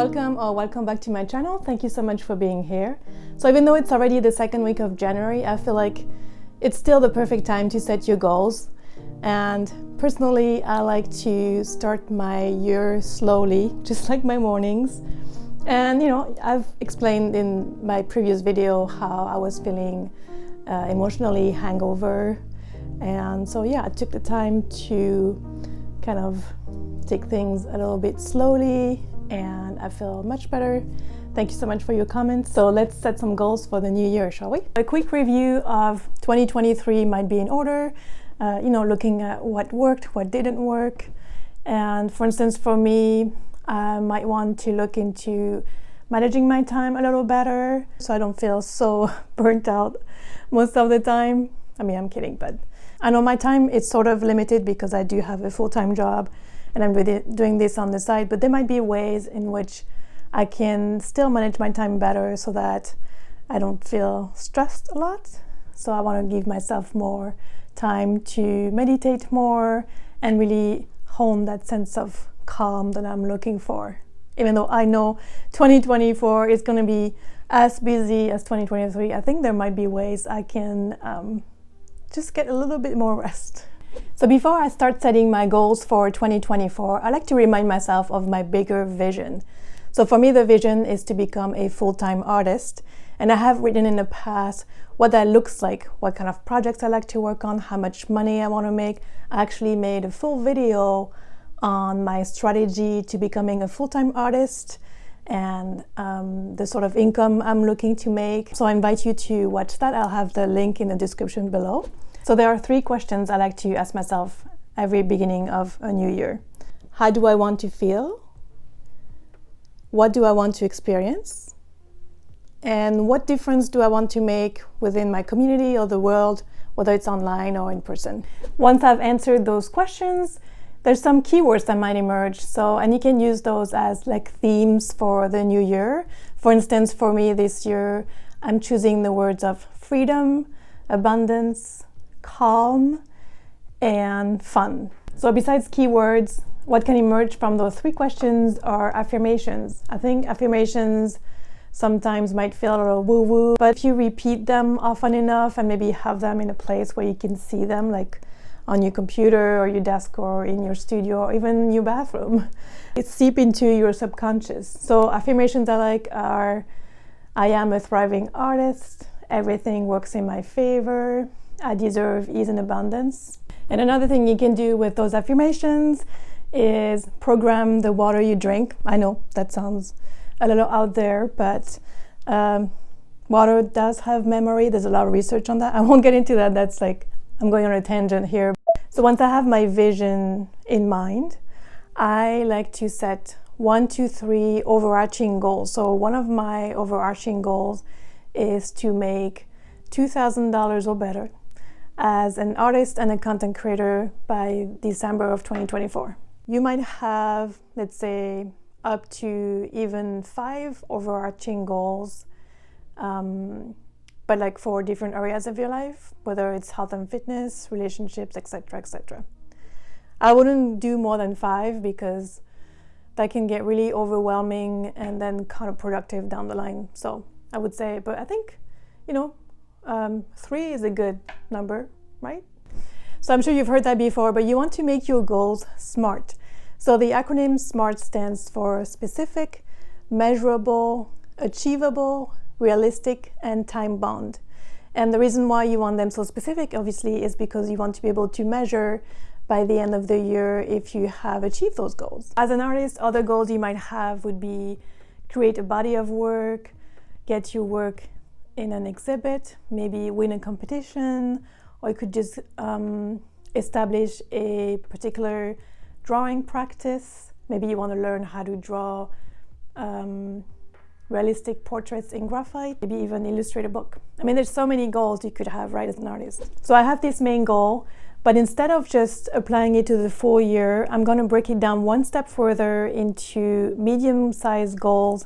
Welcome back to my channel. Thank you so much for being here. So even though it's already the second week of January, I feel like it's still the perfect time to set your goals. And personally, I like to start my year slowly, just like my mornings. And I've explained in my previous video how I was feeling emotionally hangover. And so yeah, I took the time to kind of take things a little bit slowly, and I feel much better. Thank you so much for your comments. So let's set some goals for the new year, shall we? A quick review of 2023 might be in order, looking at what worked, what didn't work. And for instance, for me, I might want to look into managing my time a little better so I don't feel so burnt out most of the time. I mean, I'm kidding, but I know my time is sort of limited because I do have a full-time job and I'm really doing this on the side, but there might be ways in which I can still manage my time better so that I don't feel stressed a lot. So I want to give myself more time to meditate more and really hone that sense of calm that I'm looking for. Even though I know 2024 is going to be as busy as 2023, I think there might be ways I can just get a little bit more rest. So before I start setting my goals for 2024, I like to remind myself of my bigger vision. So for me, the vision is to become a full-time artist. And I have written in the past what that looks like, what kind of projects I like to work on, how much money I want to make. I actually made a full video on my strategy to becoming a full-time artist and the sort of income I'm looking to make. So I invite you to watch that. I'll have the link in the description below. So there are 3 questions I like to ask myself every beginning of a new year. How do I want to feel? What do I want to experience? And what difference do I want to make within my community or the world, whether it's online or in person? Once I've answered those questions, there's some keywords that might emerge. And you can use those as like themes for the new year. For instance, for me this year, I'm choosing the words of freedom, abundance, calm, and fun. So besides keywords, what can emerge from those 3 questions are affirmations. I think affirmations sometimes might feel a little woo-woo, but if you repeat them often enough and maybe have them in a place where you can see them, like on your computer or your desk or in your studio or even your bathroom, it seep into your subconscious. So affirmations I like are, I am a thriving artist, everything works in my favor, I deserve ease and abundance. And another thing you can do with those affirmations is program the water you drink. I know that sounds a little out there, but water does have memory. There's a lot of research on that. I won't get into that. That's like, I'm going on a tangent here. So once I have my vision in mind, I like to set 1, 2, 3 overarching goals. So one of my overarching goals is to make $2,000 or better as an artist and a content creator by December of 2024. You might have, let's say, up to even 5 overarching goals, but like for different areas of your life, whether it's health and fitness, relationships, etc., etc. I wouldn't do more than 5 because that can get really overwhelming and then counterproductive down the line. So I would say, but I think, 3 is a good number, right? So I'm sure you've heard that before, but you want to make your goals SMART. So the acronym SMART stands for specific, measurable, achievable, realistic, and time-bound. And the reason why you want them so specific, obviously, is because you want to be able to measure by the end of the year if you have achieved those goals. As an artist, other goals you might have would be create a body of work, get your work in an exhibit, maybe win a competition, or you could just establish a particular drawing practice. Maybe you want to learn how to draw realistic portraits in graphite, maybe even illustrate a book. I mean, there's so many goals you could have, right, as an artist. So I have this main goal, but instead of just applying it to the full year, I'm going to break it down one step further into medium-sized goals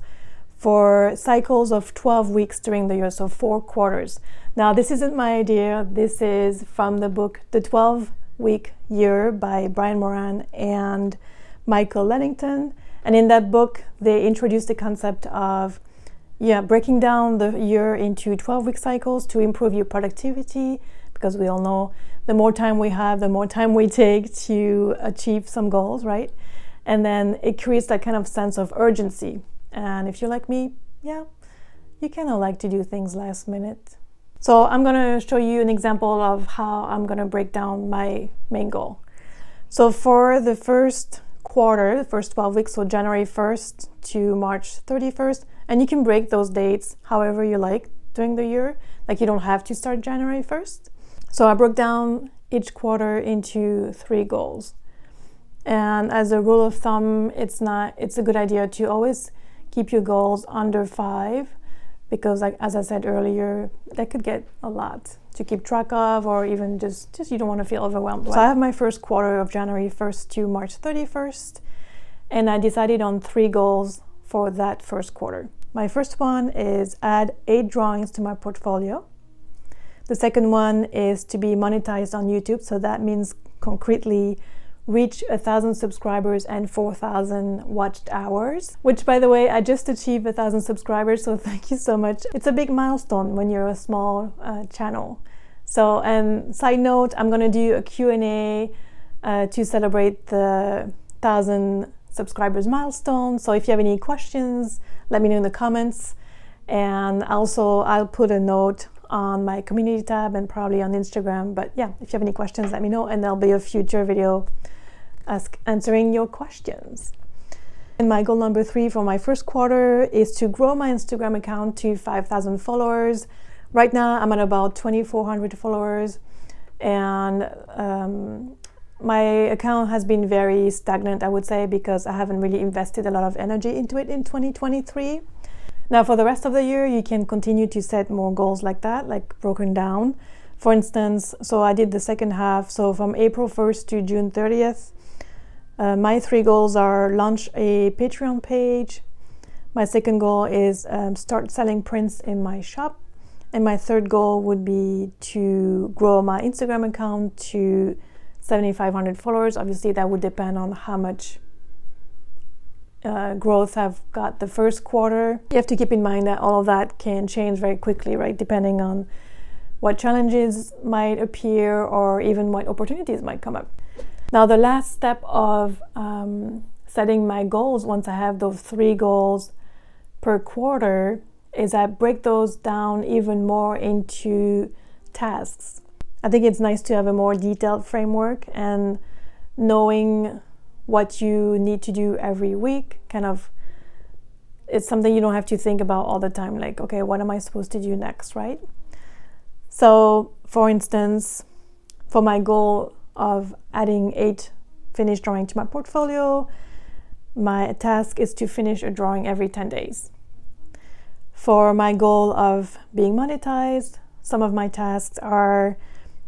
for cycles of 12 weeks during the year, so 4 quarters. Now, this isn't my idea. This is from the book, The 12-Week Year by Moran and Michael Lennington. And in that book, they introduced the concept of breaking down the year into 12-week cycles to improve your productivity, because we all know the more time we have, the more time we take to achieve some goals, right? And then it creates that kind of sense of urgency. And if you're like me, you kind of like to do things last minute. So I'm going to show you an example of how I'm going to break down my main goal. So for the first quarter, the first 12 weeks, so January 1st to March 31st, and you can break those dates however you like during the year. Like, you don't have to start January 1st. So I broke down each quarter into 3 goals. And as a rule of thumb, it's a good idea to always keep your goals under 5, because, like, as I said earlier, that could get a lot to keep track of, or even just you don't want to feel overwhelmed. So I have my first quarter of January 1st to March 31st, and I decided on 3 goals for that first quarter. My first one is add 8 drawings to my portfolio. The second one is to be monetized on YouTube, so that means concretely reach 1,000 subscribers and 4,000 watched hours, which, by the way, I just achieved 1,000 subscribers, so thank you so much. It's a big milestone when you're a small channel. So, and side note, I'm gonna do a Q&A to celebrate the 1,000 subscribers milestone. So if you have any questions, let me know in the comments. And also, I'll put a note on my community tab and probably on Instagram. But yeah, if you have any questions, let me know, and there'll be a future video answering your questions. And my goal number 3 for my first quarter is to grow my Instagram account to 5,000 followers. Right now, I'm at about 2,400 followers, and my account has been very stagnant, I would say, because I haven't really invested a lot of energy into it in 2023. Now, for the rest of the year, you can continue to set more goals like that, like broken down. For instance, so I did the second half, so from April 1st to June 30th, my 3 goals are launch a Patreon page. My second goal is start selling prints in my shop. And my third goal would be to grow my Instagram account to 7,500 followers. Obviously, that would depend on how much growth I've got the first quarter. You have to keep in mind that all of that can change very quickly, right? Depending on what challenges might appear or even what opportunities might come up. Now, the last step of setting my goals, once I have those 3 goals per quarter, is I break those down even more into tasks. I think it's nice to have a more detailed framework, and knowing what you need to do every week, kind of, it's something you don't have to think about all the time, like, okay, what am I supposed to do next, right? So, for instance, for my goal of adding 8 finished drawings to my portfolio, my task is to finish a drawing every 10 days. For my goal of being monetized, some of my tasks are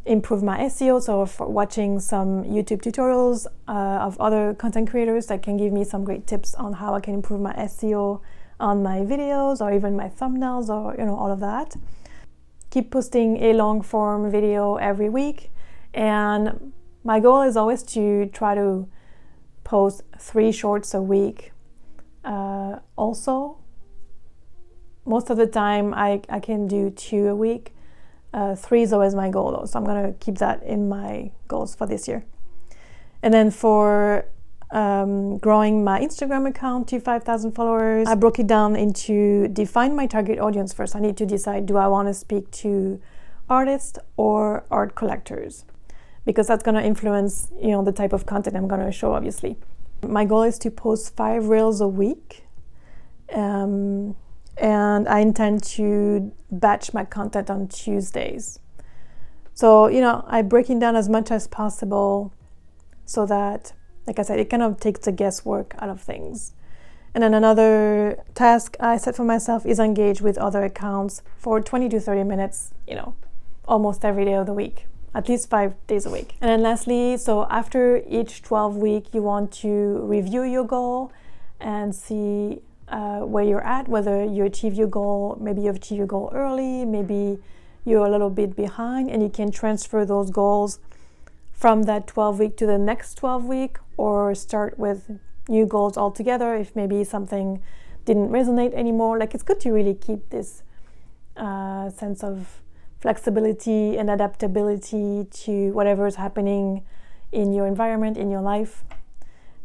improve my SEO, so for watching some YouTube tutorials of other content creators that can give me some great tips on how I can improve my SEO on my videos, or even my thumbnails, or all of that. Keep posting a long form video every week, and my goal is always to try to post 3 shorts a week. Also, most of the time I can do 2 a week. 3 is always my goal, though, so I'm gonna keep that in my goals for this year. And then for growing my Instagram account to 5,000 followers, I broke it down into define my target audience first. I need to decide, do I want to speak to artists or art collectors? Because that's gonna influence, the type of content I'm gonna show, obviously. My goal is to post 5 reels a week. And I intend to batch my content on Tuesdays. So, I break it down as much as possible so that, like I said, it kind of takes the guesswork out of things. And then another task I set for myself is engage with other accounts for 20 to 30 minutes, almost every day of the week, at least 5 days a week. And then lastly, so after each 12 week, you want to review your goal and see where you're at, whether you achieve your goal. Maybe you achieve your goal early, maybe you're a little bit behind, and you can transfer those goals from that 12 week to the next 12 week, or start with new goals altogether if maybe something didn't resonate anymore. Like, it's good to really keep this sense of flexibility and adaptability to whatever is happening in your environment, in your life.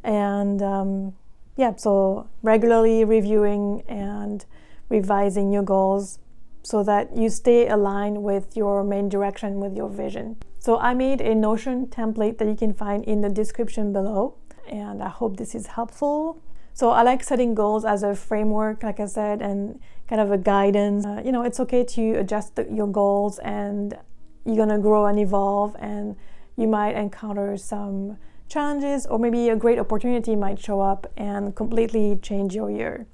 And yeah, so regularly reviewing and revising your goals so that you stay aligned with your main direction, with your vision. So I made a Notion template that you can find in the description below, and I hope this is helpful. So I like setting goals as a framework, like I said, and kind of a guidance. You know, it's okay to adjust your goals, and you're gonna grow and evolve, and you might encounter some challenges, or maybe a great opportunity might show up and completely change your year.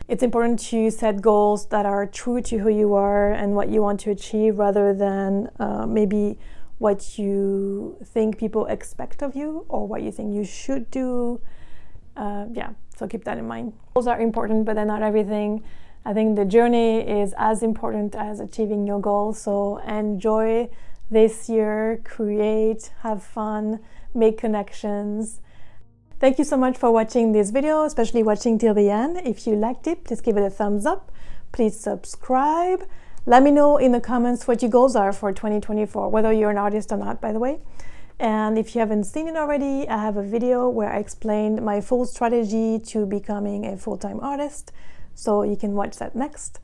It's important to set goals that are true to who you are and what you want to achieve, rather than maybe what you think people expect of you or what you think you should do. Yeah, so keep that in mind. Goals are important, but they're not everything. I think the journey is as important as achieving your goals. So enjoy this year, create, have fun, make connections. Thank you so much for watching this video, especially watching till the end. If you liked it, please give it a thumbs up. Please subscribe. Let me know in the comments what your goals are for 2024, whether you're an artist or not, by the way. And if you haven't seen it already, I have a video where I explained my full strategy to becoming a full-time artist. So you can watch that next.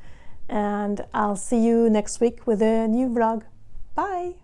And I'll see you next week with a new vlog. Bye!